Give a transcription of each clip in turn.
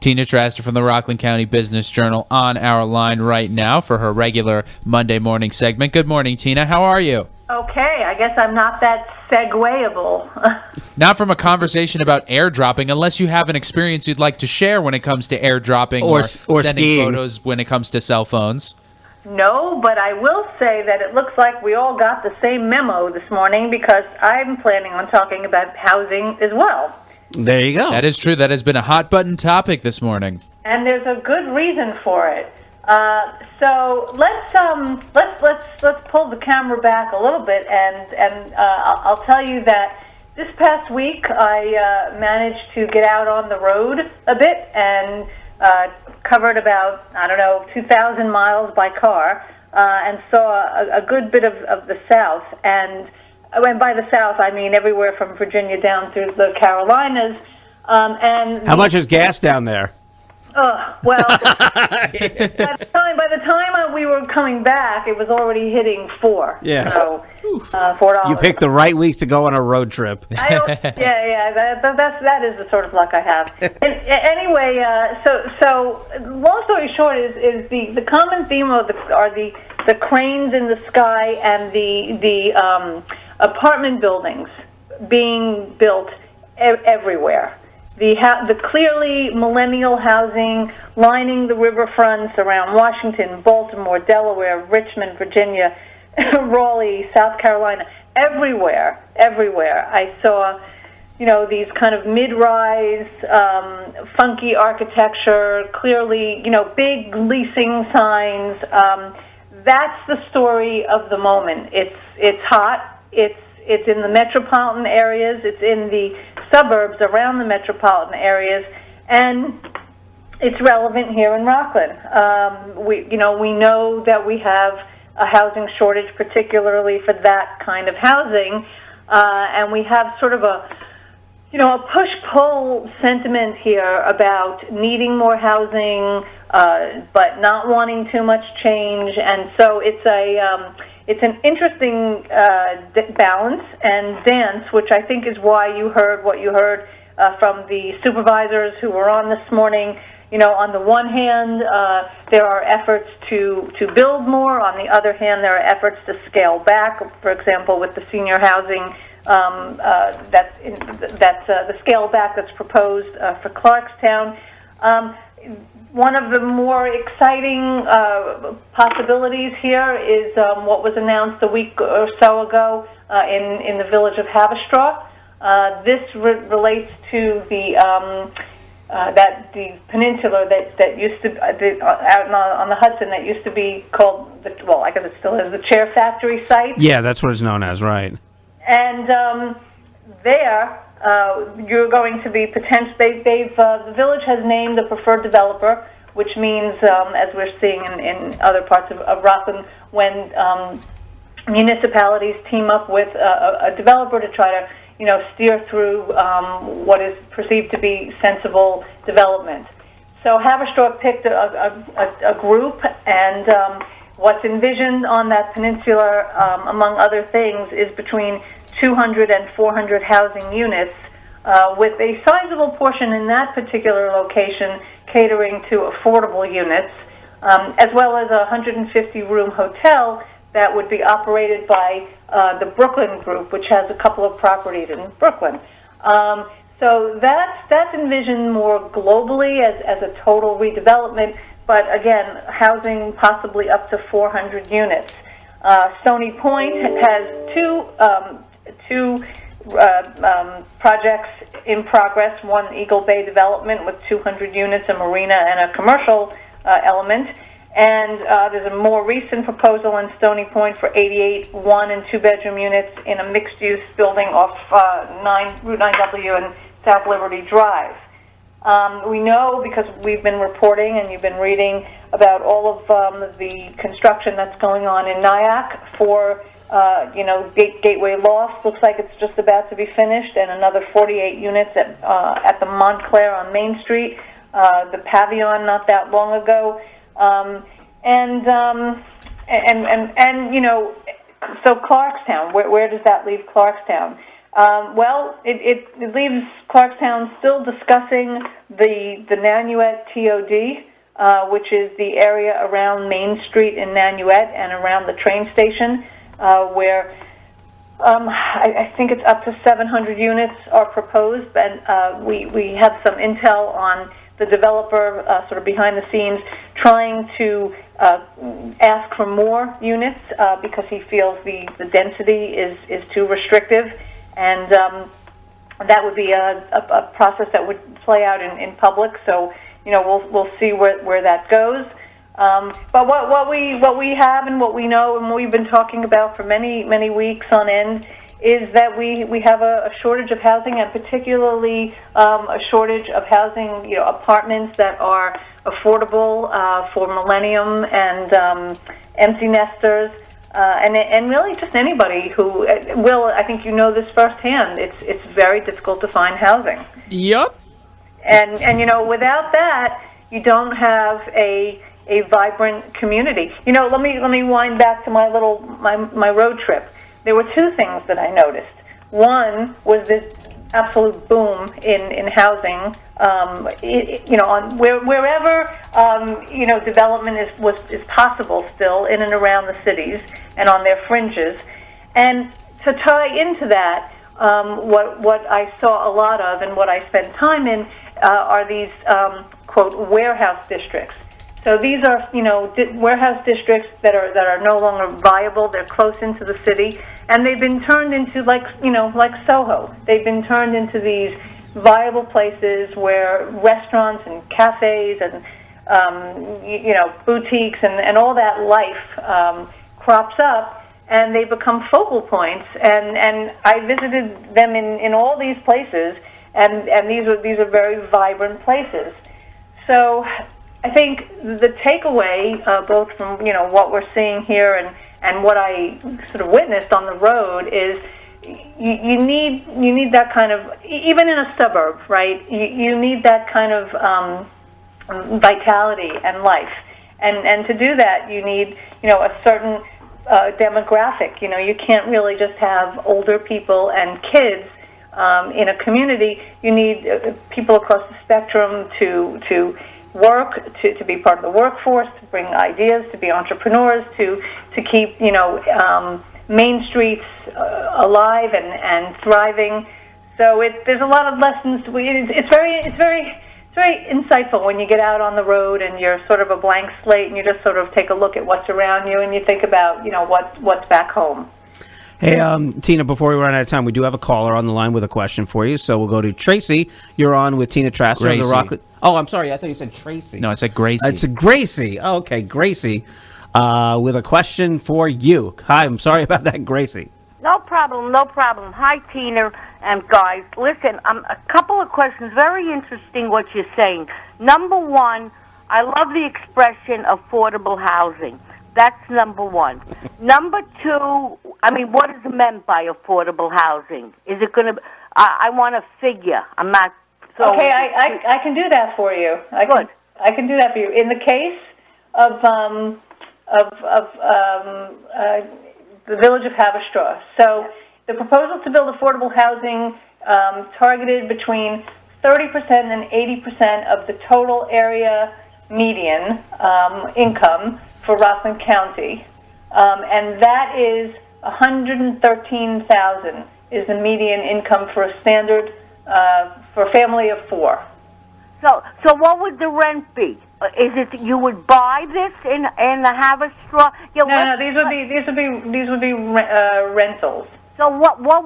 Tina Traster from the Rockland County Business Journal on our line right now for her regular Monday morning segment. Good morning, Tina. How are you? Okay, I guess I'm not that segwayable. Not from a conversation about airdropping, unless you have an experience you'd like to share when it comes to airdropping or sending skiing. photos when it comes to cell phones. No, but I will say that it looks like we all got the same memo this morning because I'm planning on talking about housing as well. There you go. That is true. That has been a hot button topic this morning. And there's a good reason for it. So let's pull the camera back a little bit, and I'll tell you that this past week I managed to get out on the road a bit and covered about 2,000 miles by car and saw a good bit of the South. And by the South I mean everywhere from Virginia down through the Carolinas. And how much is gas down there? Well, by the time we were coming back, it was already hitting $4. Yeah. So, $4. You picked the right week to go on a road trip. That is the sort of luck I have. Anyway, so long story short is the common theme are the cranes in the sky and the apartment buildings being built everywhere. The clearly millennial housing lining the riverfronts around Washington, Baltimore, Delaware, Richmond, Virginia, Raleigh, South Carolina, everywhere. I saw, these kind of mid-rise, funky architecture, clearly, big leasing signs. That's the story of the moment. It's hot. It's in the metropolitan areas. It's in the suburbs around the metropolitan areas, and it's relevant here in Rockland. We know that we have a housing shortage, particularly for that kind of housing, and we have sort of a push-pull sentiment here about needing more housing, but not wanting too much change, and so it's an interesting balance and dance, which I think is why you heard what you heard from the supervisors who were on this morning. On the one hand, there are efforts to build more. On the other hand, there are efforts to scale back. For example, with the senior housing, that's the scale back that's proposed for Clarkstown. One of the more exciting possibilities here is what was announced a week or so ago in the village of Haverstraw. This relates to the peninsula that used to out on the Hudson that used to be called I guess it still is the Chair Factory site. Yeah, that's what it's known as, right? And there. You're going to be the village has named a preferred developer, which means, as we're seeing in other parts of Rockland, when municipalities team up with a developer to try to, steer through what is perceived to be sensible development. So Haverstraw picked a group, and what's envisioned on that peninsula, among other things, is between 200 and 400 housing units, with a sizable portion in that particular location catering to affordable units, as well as a 150-room hotel that would be operated by the Brooklyn Group, which has a couple of properties in Brooklyn. So that's envisioned more globally as a total redevelopment, but again, housing possibly up to 400 units. Stony Point has two projects in progress, one Eagle Bay development with 200 units, a marina, and a commercial element. And there's a more recent proposal in Stony Point for 88 one- and two-bedroom units in a mixed-use building off Route 9W and South Liberty Drive. We know, because we've been reporting and you've been reading about all of the construction that's going on in Nyack for Gateway Loft looks like it's just about to be finished, and another 48 units at the Montclair on Main Street, the Pavilion not that long ago, so Clarkstown. Where does that leave Clarkstown? Well, it leaves Clarkstown still discussing the Nanuet TOD, which is the area around Main Street in Nanuet and around the train station, where I think it's up to 700 units are proposed, and we have some intel on the developer sort of behind the scenes trying to ask for more units because he feels the density is too restrictive, and that would be a process that would play out in public. So we'll see where that goes. But what we have and what we know and what we've been talking about for many weeks on end is that we have a shortage of housing, and particularly a shortage of housing, apartments that are affordable for millennium and empty nesters, and really just anybody who will. I think you know this firsthand. It's very difficult to find housing. Yep. And without that, you don't have a vibrant community. Let me wind back to my road trip. There were two things that I noticed. One was this absolute boom in housing. On wherever development is possible still in and around the cities and on their fringes. And to tie into that, what I saw a lot of and what I spend time in are these quote warehouse districts. So these are, warehouse districts that are no longer viable. They're close into the city, and they've been turned into like Soho. They've been turned into these viable places where restaurants and cafes and boutiques and all that life crops up, and they become focal points. And I visited them in all these places, and these are very vibrant places. So I think the takeaway, both from what we're seeing here and what I sort of witnessed on the road, is you need that kind of, even in a suburb, right? You need that kind of vitality and life, and to do that you need a certain demographic. You can't really just have older people and kids in a community. You need people across the spectrum to work, to be part of the workforce, to bring ideas, to be entrepreneurs, to keep main streets alive and thriving. So there's a lot of lessons. It's very insightful when you get out on the road and you're sort of a blank slate and you just sort of take a look at what's around you and you think about what's back home. Hey, Tina, before we run out of time, we do have a caller on the line with a question for you. So we'll go to Tracy. You're on with Tina Trasser of the Rockland. Oh, I'm sorry. I thought you said Tracy. No, I said Gracie. It's a Gracie. Oh, okay, Gracie, with a question for you. Hi, I'm sorry about that, Gracie. No problem. Hi, Tina and guys. Listen, a couple of questions. Very interesting what you're saying. Number one, I love the expression affordable housing. That's number one. Number two, what is meant by affordable housing? Is it going to? I want a figure. I'm not. So okay, I can do that for you. I can do that for you. In the case of the village of Haverstraw, so the proposal to build affordable housing targeted between 30% and 80% of the total area median income for Rockland County, and that is $113,000 is the median income for a standard for a family of four. So what would the rent be? Is it you would buy this in the Haverstraw? No, these would be rentals. So what? One,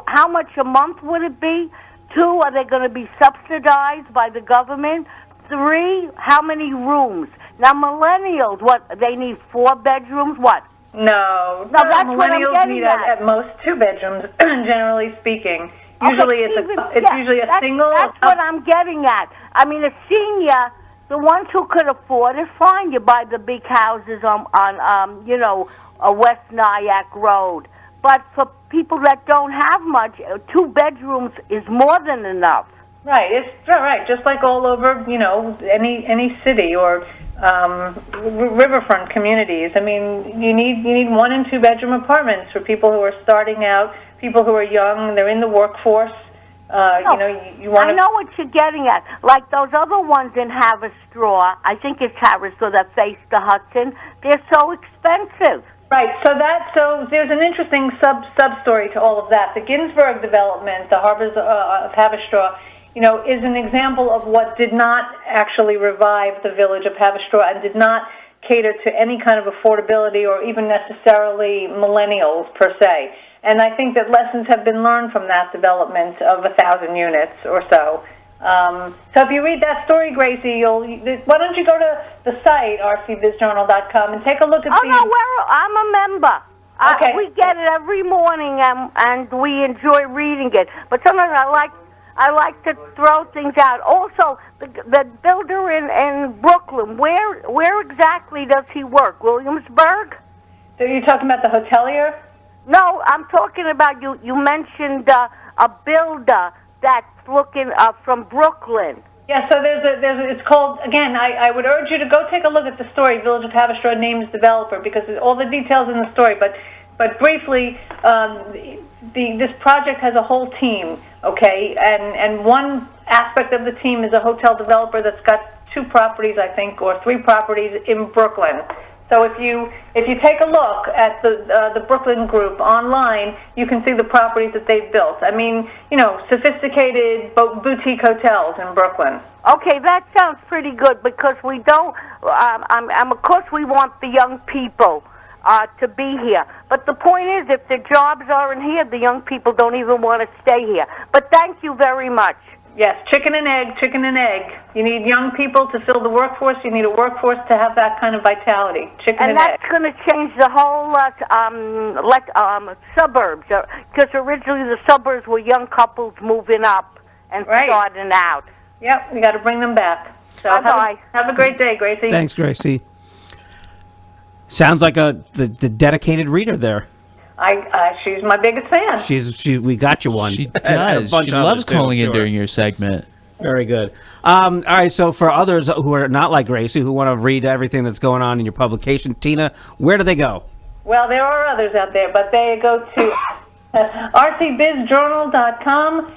how much a month would it be? Two, are they going to be subsidized by the government? Three, how many rooms? Now, millennials, they need 4 bedrooms? What? No, that's millennials what I'm getting need at most 2 bedrooms, generally speaking. Usually it's usually a single. That's what I'm getting at. A senior, the ones who could afford it, fine, you buy the big houses on West Nyack Road. But for people that don't have much, 2 bedrooms is more than enough. Right, it's right. Just like all over, any city or riverfront communities. You need 1 and 2 bedroom apartments for people who are starting out, people who are young, they're in the workforce. You want I know what you're getting at. Like those other ones in Haverstraw, I think it's Haverstraw that face the Hudson. They're so expensive. Right. So there's an interesting sub story to all of that. The Ginsburg development, the Harbors of Haverstraw, is an example of what did not actually revive the village of Haverstraw and did not cater to any kind of affordability or even necessarily millennials per se. And I think that lessons have been learned from that development of 1,000 units or so. So if you read that story, Gracie, why don't you go to the site, rcbizjournal.com, and take a look at I'm a member. Okay. We get it every morning, and we enjoy reading it. But sometimes I like to throw things out. Also, the builder in Brooklyn, where exactly does he work? Williamsburg? So you're talking about the hotelier? No, I'm talking about you mentioned a builder that's looking from Brooklyn. Yeah, so it's called, again, I would urge you to go take a look at the story, Village of Haverstraw names developer, because all the details in the story, but briefly, this project has a whole team, okay, and one aspect of the team is a hotel developer that's got 2 properties, I think, or 3 properties in Brooklyn. So if you take a look at the Brooklyn group online, you can see the properties that they've built. I mean, sophisticated boutique hotels in Brooklyn. Okay, that sounds pretty good because we don't. Of course, we want the young people to be here. But the point is, if the jobs aren't here, the young people don't even want to stay here. But thank you very much. Yes, chicken and egg. You need young people to fill the workforce. You need a workforce to have that kind of vitality. Chicken and egg. And that's going to change the whole suburbs. Because originally the suburbs were young couples moving up and starting out. Yep, we got to bring them back. So have a great day, Gracie. Thanks, Gracie. Sounds like the dedicated reader there. She's my biggest fan. We got you one. She does. She loves calling in during your segment. Very good. All right, so for others who are not like Gracie, who want to read everything that's going on in your publication, Tina, where do they go? Well, there are others out there, but they go to rcbizjournal.com.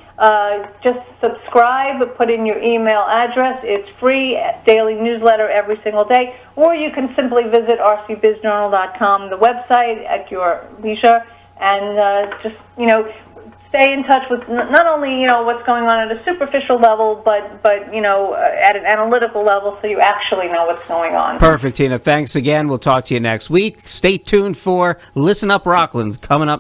Just subscribe, put in your email address. It's free, daily newsletter every single day. Or you can simply visit rcbizjournal.com, the website, at your leisure, and just, stay in touch with not only, what's going on at a superficial level, but at an analytical level so you actually know what's going on. Perfect, Tina. Thanks again. We'll talk to you next week. Stay tuned for Listen Up Rockland coming up